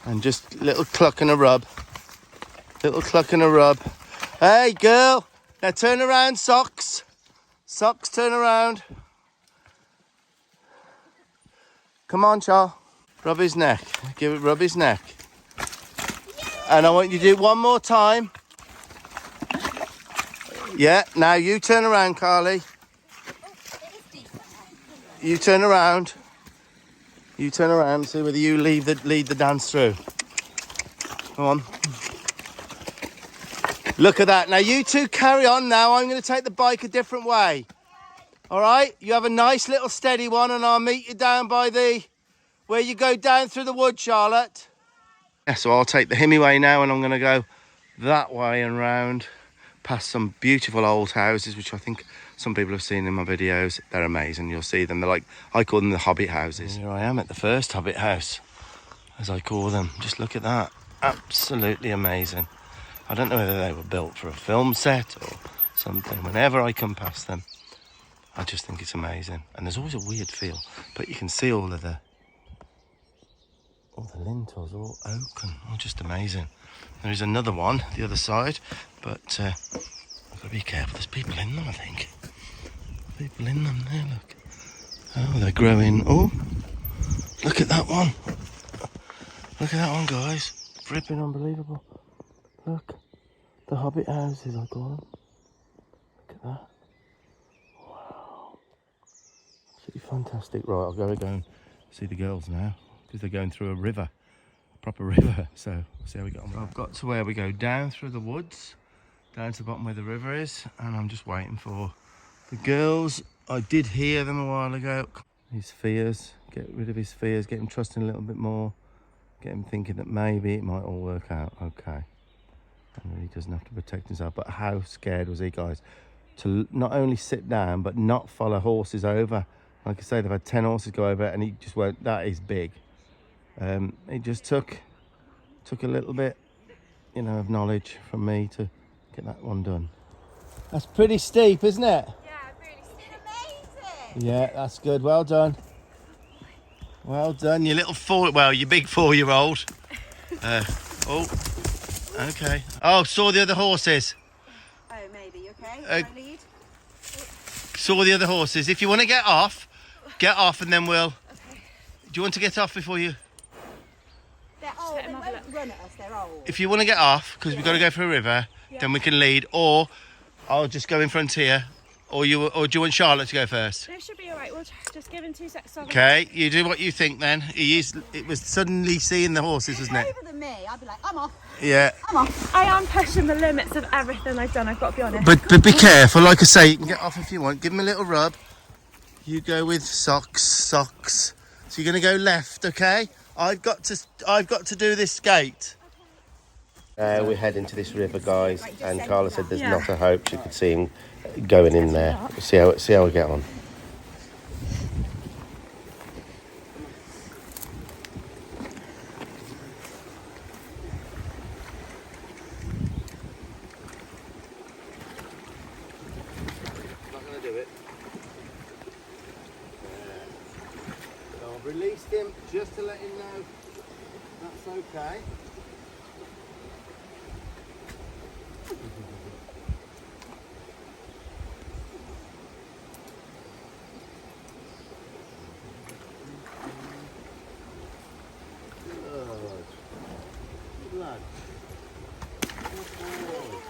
And just little cluck and a rub. Little cluck and a rub. Hey, girl. Now turn around, Socks. Socks, turn around. Come on, Charles. Rub his neck. Rub his neck. And I want you to do it one more time. Yeah, now you turn around, Carly. You turn around. You turn around and see whether you lead the dance through. Come on. Look at that. Now you two carry on now. I'm going to take the bike a different way. All right? You have a nice little steady one and I'll meet you down by where you go down through the wood, Charlotte. Yeah, so I'll take the Himmy way now and I'm going to go that way and round past some beautiful old houses, which I think some people have seen in my videos. They're amazing. You'll see them. They're like, I call them the Hobbit houses. Here I am at the first Hobbit house, as I call them. Just look at that. Absolutely amazing. I don't know whether they were built for a film set or something. Whenever I come past them, I just think it's amazing. And there's always a weird feel, but you can see all the lintels are all oaken. Oh, just amazing. There is another one, the other side, but I've got to be careful. There's people in them, I think. People in them there, look. Oh, they're growing. Oh, look at that one. Look at that one, guys. Flipping unbelievable. Look, the Hobbit houses, I call them. Look at that. Wow. Absolutely fantastic. Right, I'll go and see the girls now, because they're going through a river, a proper river. So we'll see how we get on. I've got to where we go down through the woods, down to the bottom where the river is, and I'm just waiting for the girls. I did hear them a while ago. His fears, get rid of his fears, get him trusting a little bit more, get him thinking that maybe it might all work out okay. And he doesn't have to protect himself. But how scared was he, guys, to not only sit down but not follow horses over? Like I say, they've had 10 horses go over and he just went, that is big. It just took a little bit, you know, of knowledge from me to get that one done. That's pretty steep, isn't it? Yeah, really amazing. Yeah, that's good. Well done. Well done, you little you big 4-year-old. Oh, okay. Oh, saw the other horses. Oh, maybe, okay? Can I lead? Saw the other horses. If you want to get off, Get off and then we'll... Okay. Do you want to get off before you... They're old. They won't run at us. They're old. If you want to get off, because we've got to go for a river, then we can lead. Or I'll just go in front here. Or do you want Charlotte to go first? No, it should be all right. We'll just give him 2 seconds. Okay, you do what you think then. It was suddenly seeing the horses, wasn't it? Over than me, I'd be like, I'm off. Yeah. I'm off. I am pushing the limits of everything I've done, I've got to be honest. But be careful, like I say, you can get off if you want. Give him a little rub. You go with socks. So you're going to go left, okay? I've got to do this gate. We're heading to this river, guys, and Carla said there's not a hope she could see him going in there. See how we get on. Not going to do it. So I've released him just to let him know that's okay. Good lad. Good boy.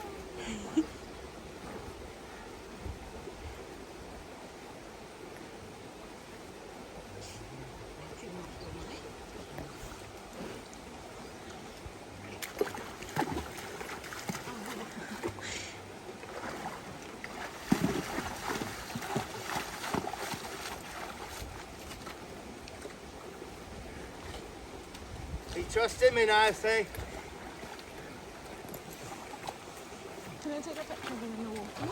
He trusted me now, see? Can I take a picture of him in the water?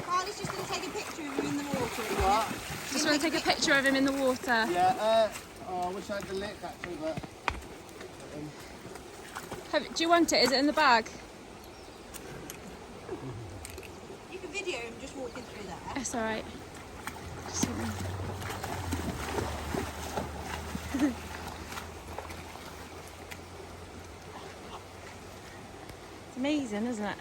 Carly's just going to take a picture of him in the water. What? Just want to take a picture of him in the water. Yeah, I wish I had the lick actually, but... Do you want it? Is it in the bag? You can video him just walking through there. It's alright. It's amazing, isn't it?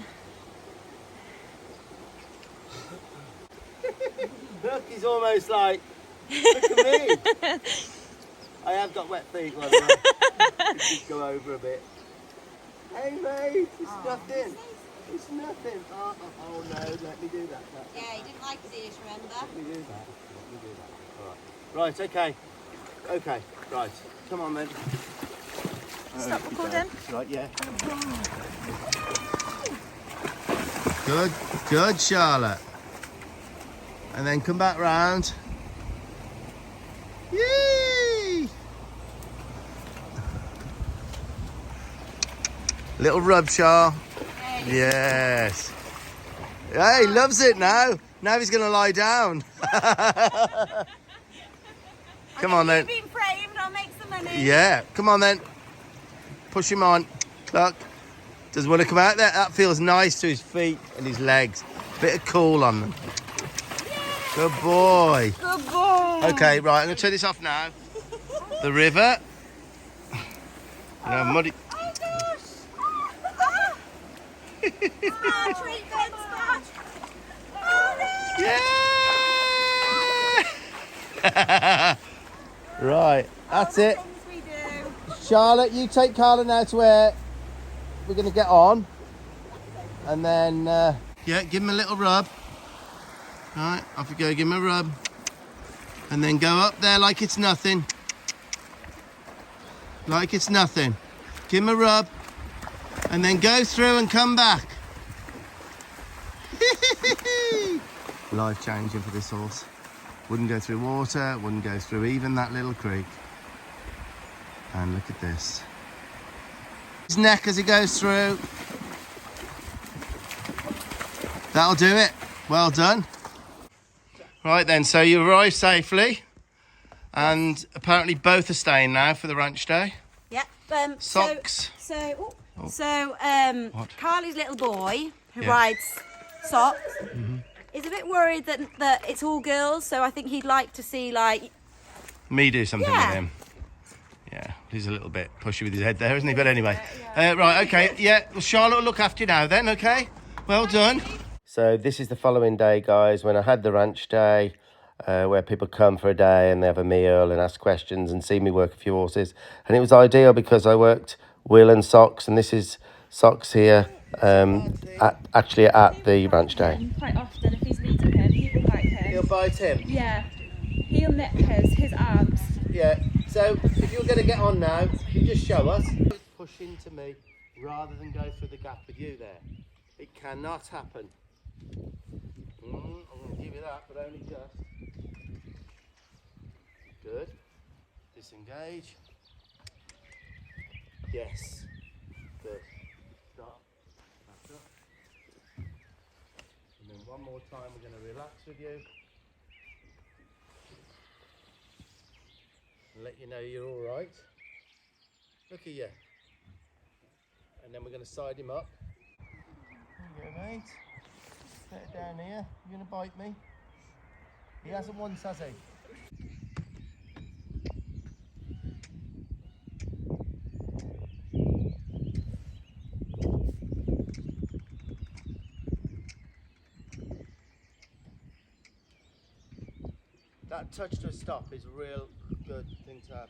Look, he's almost like, look at me. I have got wet feet, by the way. Just go over a bit. Hey mate, it's nothing. It's nothing. Oh no, let me do that. Yeah, he didn't like his ears, remember? Let me do that. All right. Right, okay. Okay, right. Come on then. Stop recording. Right, yeah. Good, Charlotte. And then come back round. Yay! Little rub, Char. Yes. Hey, he loves it now. Now he's going to lie down. Come on then. You've been framed, I'll make some money. Yeah, come on then. Push him on. Cluck. Does he want to come out there? That feels nice to his feet and his legs. Bit of cool on them. Good boy. Good boy. Okay, right, I'm going to turn this off now. The river. Muddy. Oh gosh. Smash, treatment, smash. Oh no. Yeah! Right, that's it. Things we do. Charlotte, you take Carla now to where we're going to get on. And then, yeah, give him a little rub. Right, off you go, give him a rub. And then go up there like it's nothing. Like it's nothing. Give him a rub. And then go through and come back. Life changing for this horse. Wouldn't go through water, wouldn't go through even that little creek. And look at this. His neck as he goes through. That'll do it. Well done. Right then, so you arrived safely. And apparently both are staying now for the ranch day. Yep. Socks. So What? Carly's little boy who Yeah. rides Socks is a bit worried that it's all girls. So I think he'd like to see like. Me do something Yeah. with him. Yeah, he's a little bit pushy with his head there, isn't he? But anyway. Right, okay. Yeah, well, Charlotte will look after you now then, okay? Well done. So this is the following day, guys, when I had the ranch day. where people come for a day and they have a meal and ask questions and see me work a few horses. And it was ideal because I worked Will and Socks, and this is Socks here, actually at the ranch day. Quite often, if he's leading him, he will bite him. He'll bite him. Yeah, he'll nip his arms. Yeah, so if you're going to get on now, you just show us. Push into me rather than go through the gap with you there. It cannot happen. I'm going to give you that, but only just. Good. Disengage. Yes. Good. Stop. Back up. And then one more time we're going to relax with you. And let you know you're all right. Look at you. And then we're going to side him up. There you go, mate. Set it down here. You're going to bite me? He hasn't once, has he? That touch to a stop is a real good thing to have.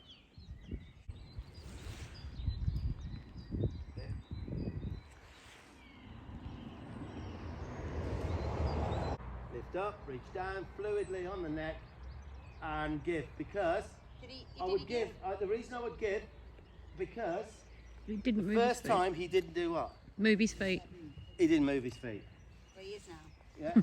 Lift up, reach down fluidly on the neck and give, because the reason I would give, because He didn't move first his feet. time he didn't do what? Move his feet. He didn't move his feet. Well, he is now. Yeah.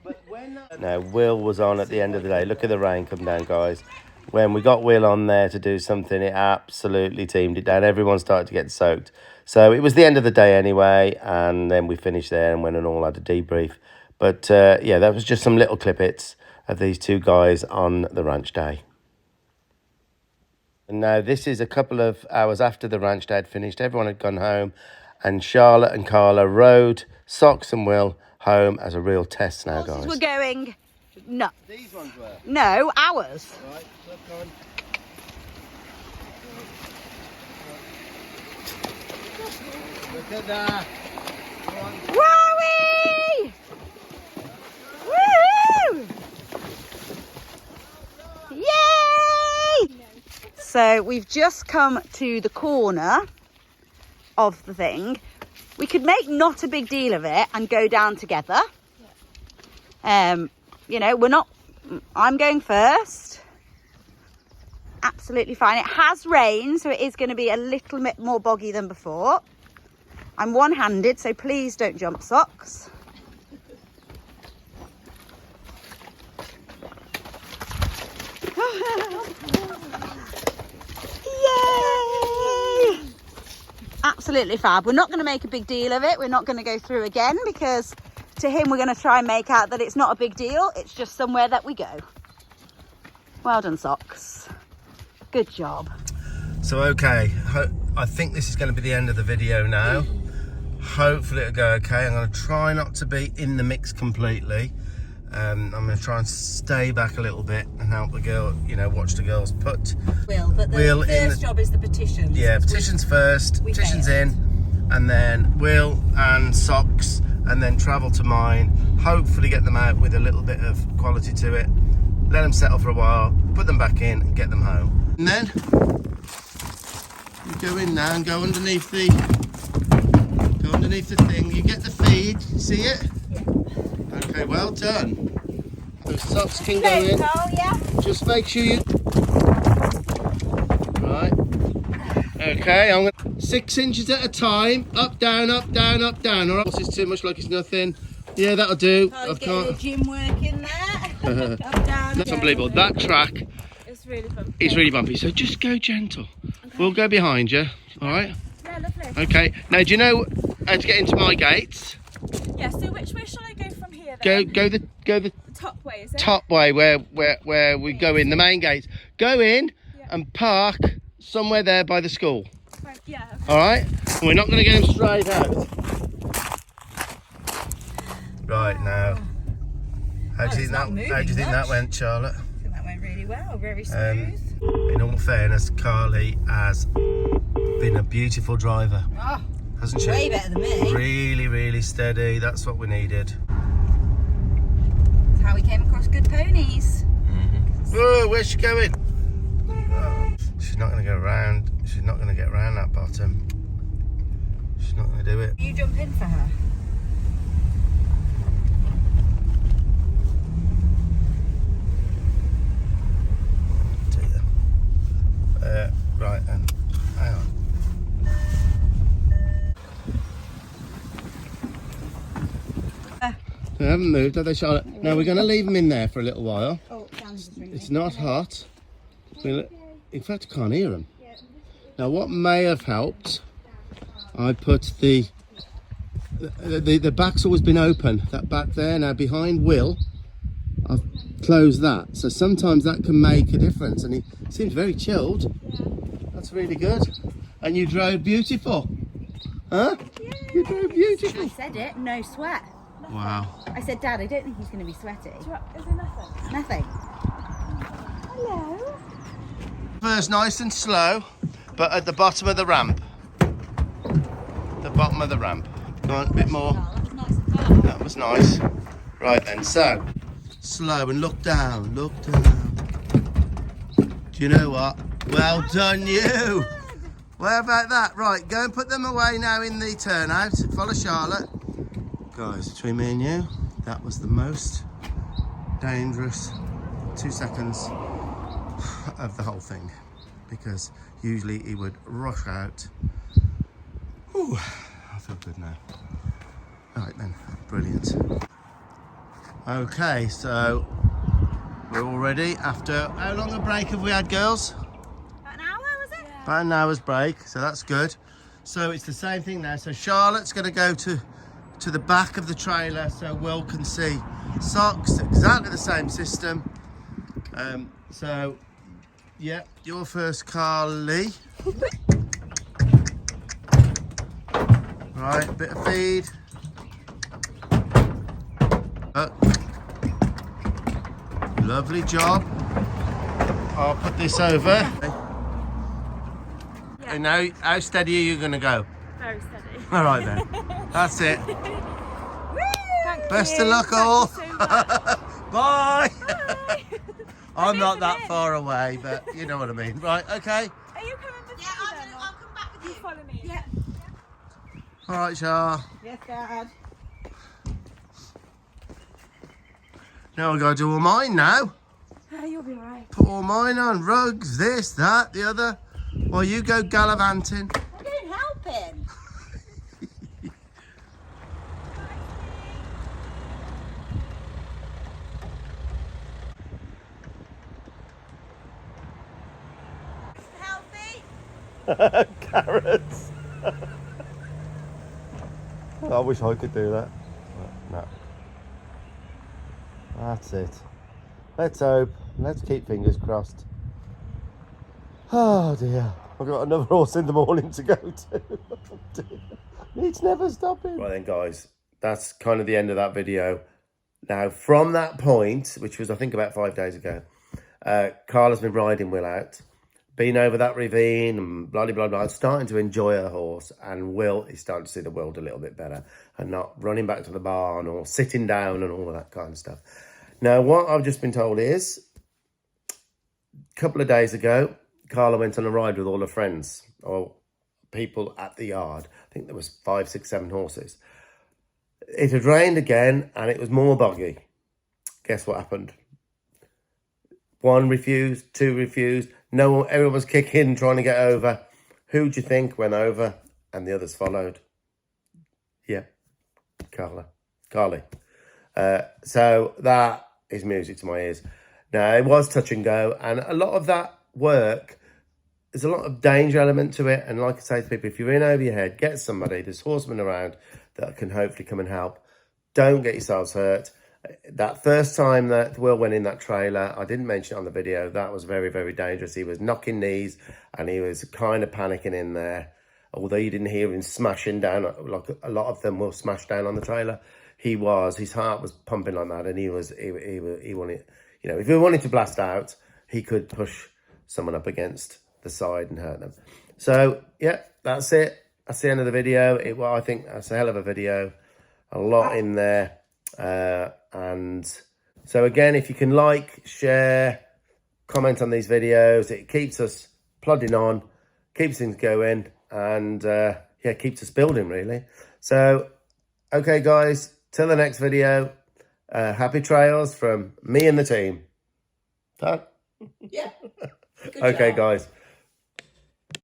But when Now, Will was on at the end of the day. Look at the rain come down, guys. When we got Will on there to do something, it absolutely teamed it down. Everyone started to get soaked. So it was the end of the day anyway, and then we finished there and went and all had a debrief. But yeah, that was just some little clippets of these two guys on the ranch day. And now this is a couple of hours after the ranch day had finished. Everyone had gone home, and Charlotte and Carla rode Socks and Will home as a real test now, guys. We're going. No. these ones were. No, ours. Right, look on. Look at that. Come on. Wowie! Woohoo! Yay! So we've just come to the corner of the thing. We could make not a big deal of it and go down together. You know, I'm going first. Absolutely fine. It has rained, so it is going to be a little bit more boggy than before. I'm one-handed, so please don't jump, Socks. Yay! Absolutely fab. We're not going to make a big deal of it. We're not going to go through again, because to him we're going to try and make out that it's not a big deal. It's just somewhere that we go. Well done, Socks. Good job. So, okay, I think this is going to be the end of the video now. Hopefully it'll go okay. I'm going to try not to be in the mix completely. I'm going to try and stay back a little bit and help the girl, you know, watch the girls put But Will the in first job is the petitions. Yeah, petitions first, we petitions failed. in, and then Will and Socks, and then travel to mine. Hopefully get them out with a little bit of quality to it. Let them settle for a while, put them back in, and get them home. And then you go in now and go underneath the thing. You get the feed. See it? Yeah. Okay, well done. Those Socks can go in. Yeah. Just make sure you. Right. Okay, I'm going 6 inches at a time. Up, down, up, down, up, down. All right. This is too much like it's nothing. Yeah, that'll do. Can't get the gym work in there. Up, down. That's unbelievable. That track It's really fun. is really bumpy, so just go gentle. Okay. We'll go behind you. All right. Yeah, lovely. Okay. Now, do you know how to get into my gates? Yeah, so which way shall I go from here then? Go the The top way, is it? top way where we go in the main gates. Go in and park somewhere there by the school. Right, yeah. Okay. All right. We're not going to get them straight out. Right now. How do you think that went, Charlotte? I think that went really well. Very smooth. In all fairness, Carly has been a beautiful driver, hasn't she? Way better than me. Really, really steady. That's what we needed. That's how we came across good ponies. Whoa, where's she going? Oh, she's not going to go around. She's not going to get around that bottom. She's not going to do it. You jump in for her. Right, and hang on. They haven't moved, have they, Charlotte? No, we're going to leave them in there for a little while. Oh, Dan's just ringing. It's not hot. In fact, I can't hear them. Now, what may have helped, I put the back's always been open, that back there. Now, behind Will, I've closed that. So sometimes that can make a difference. And he seems very chilled. That's really good. And you drove beautiful. Huh? Yeah. You drove beautiful. I said it, no sweat. Wow. I said, Dad, I don't think he's going to be sweaty. Is there nothing? Nothing. Hello. First, nice and slow, but at the bottom of the ramp. The bottom of the ramp. Go on, a bit more. That was nice. Right then, so slow and look down, look down. Do you know what? Well done, you. Where about that? Right, go and put them away now in the turnout. Follow Charlotte. Guys, between me and you, that was the most dangerous 2 seconds of the whole thing, because usually he would rush out. Ooh, I feel good now. Right then, brilliant. Okay, so we're all ready after, how long a break have we had, girls? About an hour, was it? About an hour's break, so that's good. So it's the same thing now. So Charlotte's going to go to the back of the trailer so Will can see socks, exactly the same system. So yeah, you're first, Carly. Right, bit of feed. Lovely job. I'll put this over. Yeah. And now, how steady are you going to go? Very steady. All right then. That's it. Thank Best you. of luck all. Thank you so much. Bye. Bye. I'm not that in. far away, but you know what I mean. Right, okay. Are you coming with me then? I'll come back with You follow me. Yeah. All right, Char. Yes, Dad. Now I've got to do all mine now. You'll be alright. Put all mine on. Rugs, this, that, the other. While you go gallivanting. I'm going helping. Healthy. Carrots. I wish I could do that. But no. That's it. Let's hope. Let's keep fingers crossed. Oh dear. I've got another horse in the morning to go to. Oh dear. It's never stopping. Right then, guys. That's kind of the end of that video. Now, from that point, which was I think about 5 days ago, Carla's been riding Will out. Been over that ravine and blah, blah, blah, starting to enjoy her horse, and Will is starting to see the world a little bit better and not running back to the barn or sitting down and all of that kind of stuff. Now, what I've just been told is, a couple of days ago, Carla went on a ride with all her friends or people at the yard. I think there was 5, 6, 7 horses. It had rained again and it was more boggy. Guess what happened? 1 refused, 2 refused. No one, everyone was kicking, trying to get over. Who do you think went over? And the others followed. Yeah, Carly. So that is music to my ears. Now, it was touch and go. And a lot of that work, there's a lot of danger element to it. And like I say to people, if you're in over your head, get somebody, there's horsemen around that can hopefully come and help. Don't get yourselves hurt. That first time that Will went in that trailer, I didn't mention it on the video, that was very, very dangerous. He was knocking knees and he was kind of panicking in there. Although you didn't hear him smashing down, like a lot of them will smash down on the trailer. His heart was pumping like that, and he wanted, you know, if he wanted to blast out, he could push someone up against the side and hurt them. So, yeah, that's it. That's the end of the video. I think that's a hell of a video. A lot in there. And So again, if you can like, share, comment on these videos, it keeps us plodding on, keeps things going, and yeah, keeps us building really. So, okay guys, till the next video, happy trails from me and the team. Done? Yeah. Okay guys.